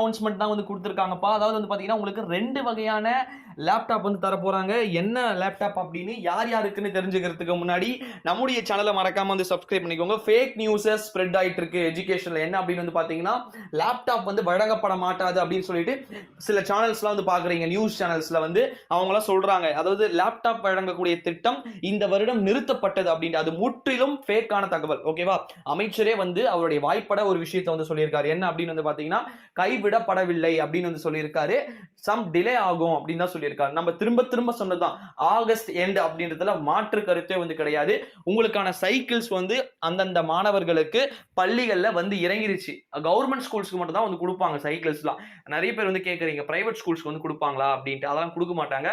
Announcement தான் வந்து குடுத்திருக்காங்கப்பா. அதாவது வந்து பார்த்தீங்கன்னா, உங்களுக்கு 2 வகையான லேப்டாப் வந்து தரப்போறாங்க. என்ன லேப்டாப் அப்படின்னு யார் யாருக்குன்னு தெரிஞ்சுக்கிறதுக்கு முன்னாடி, நம்முடைய சேனல மறக்காம வந்து சப்ஸ்கிரைப் பண்ணிக்கோங்க. ஃபேக் நியூஸஸ் ஸ்ப்ரெட் ஆயிட்டு இருக்கு எஜுகேஷன்ல. என்ன அப்படின்னு வந்து பார்த்தீங்கன்னா, லேப்டாப் வந்து வழங்கப்பட மாட்டாது அப்படின்னு சொல்லிட்டு சில சேனல்ஸ்லாம் வந்து பார்க்குறீங்க. நியூஸ் சேனல்ஸ்ல வந்து அவங்கலாம் சொல்றாங்க. அதாவது லேப்டாப் வழங்கக்கூடிய திட்டம் இந்த வருடம் நிறுத்தப்பட்டது அப்படின்ட்டு. அது முற்றிலும் ஃபேக்கான தகவல். ஓகேவா? அமைச்சரே வந்து அவருடைய வாய்ப்பட ஒரு விஷயத்த வந்து சொல்லியிருக்காரு. என்ன அப்படின்னு வந்து பார்த்தீங்கன்னா, கைவிடப்படவில்லை அப்படின்னு வந்து சொல்லியிருக்காரு. சம் டிலே ஆகும் அப்படின்னு தான் சொல்லியிருக்காரு. நம்ம திரும்ப திரும்ப சொன்னதுதான். ஆகஸ்ட் எண்ட் அப்படின்றதுல மாற்று கருத்தே வந்து கிடையாது. உங்களுக்கான சைக்கிள்ஸ் வந்து அந்தந்த மாணவர்களுக்கு பள்ளிகள்ல வந்து இறங்கிருச்சு. கவர்மெண்ட் ஸ்கூல்ஸ்க்கு மட்டும் தான் வந்து குடுப்பாங்க சைக்கிள்ஸ்லாம். நெறைய பேர் வந்து கேட்கறீங்க பிரைவேட் ஸ்கூல்ஸ்க்கு வந்து குடுப்பாங்களா அப்படின்ட்டு. அதெல்லாம் குடுக்க மாட்டாங்க.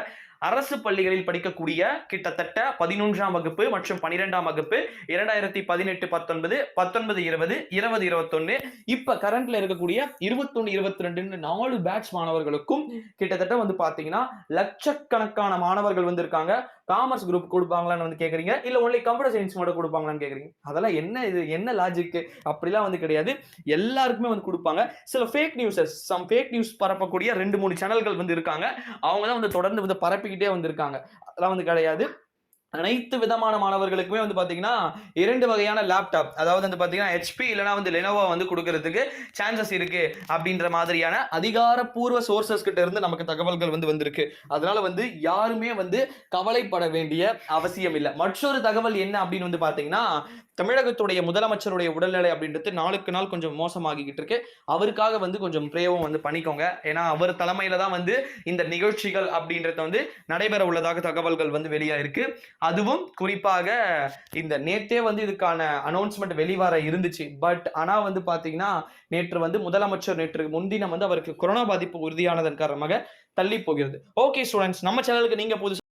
அரசு பள்ளிகளில் படிக்கக்கூடிய கிட்டத்தட்ட 11ஆம் வகுப்பு மற்றும் 12ஆம் வகுப்பு 2018, 19, 19, 20, 20, 21 இப்ப கரண்ட்ல இருக்கக்கூடிய 21, 22ன்னு 4 பேட்ச் மாணவர்களுக்கும் கிட்டத்தட்ட வந்து பாத்தீங்கன்னா லட்சக்கணக்கான மாணவர்கள் வந்து இருக்காங்க. காமர்ஸ் குரூப் குடுப்பாங்களான்னு வந்து கேக்குறீங்க. இல்ல ஒன்லி கம்ப்யூட்டர் சயின்ஸ் மட்டும் குடுப்பாங்களான்னு கேக்குறீங்க. அதெல்லாம் என்ன இது? என்ன லாஜிக்? அப்படிலாம் வந்து கிடையாது. எல்லாருக்குமே வந்து குடுப்பாங்க. சில ஃபேக் நியூஸஸ் ஃபேக் நியூஸ் பரப்பக்கூடிய 2, 3 சேனல்கள் வந்து இருக்காங்க. அவங்க தான் வந்து தொடர்ந்து வந்து பரப்பிக்கிட்டே வந்திருக்காங்க. அதெல்லாம் வந்து கிடையாது. அனைத்து விதமான மாணவர்களுக்குமே வந்து பாத்தீங்கன்னா 2 வகையான லேப்டாப் அதாவது வந்து பாத்தீங்கன்னா HP இல்லனா வந்து Lenovo வந்து குடுக்கிறதுக்கு சான்சஸ் இருக்கு அப்படின்ற மாதிரியான அதிகாரப்பூர்வ சோர்சஸ் கிட்ட இருந்து நமக்கு தகவல்கள் வந்து வந்திருக்கு. அதனால வந்து யாருமே வந்து கவலைப்பட வேண்டிய அவசியம் இல்ல. மற்றொரு தகவல் என்ன அப்படின்னு வந்து பாத்தீங்கன்னா, தமிழகத்துடைய முதலமைச்சருடைய உடல்நிலை அப்படின்றது நாளுக்கு நாள் கொஞ்சம் மோசமாகிக்கிட்டு இருக்கு. அவருக்காக வந்து கொஞ்சம் பிரேவும் வந்து பண்ணிக்கோங்க. ஏன்னா அவர் தலைமையில தான் வந்து இந்த நிகழ்ச்சிகள் அப்படின்றது வந்து நடைபெற உள்ளதாக தகவல்கள் வந்து வெளியாயிருக்கு. அதுவும் குறிப்பாக இந்த நேத்தே வந்து இதுக்கான அனௌன்ஸ்மெண்ட் வெளிவர இருந்துச்சு. ஆனா வந்து பாத்தீங்கன்னா, நேற்று வந்து முதலமைச்சர் நேற்று முன்தினம் வந்து அவருக்கு கொரோனா பாதிப்பு உறுதியானதன் காரணமாக தள்ளி போகிறது. ஓகே ஸ்டூடண்ட்ஸ், நம்ம சேனலுக்கு நீங்க புதுசா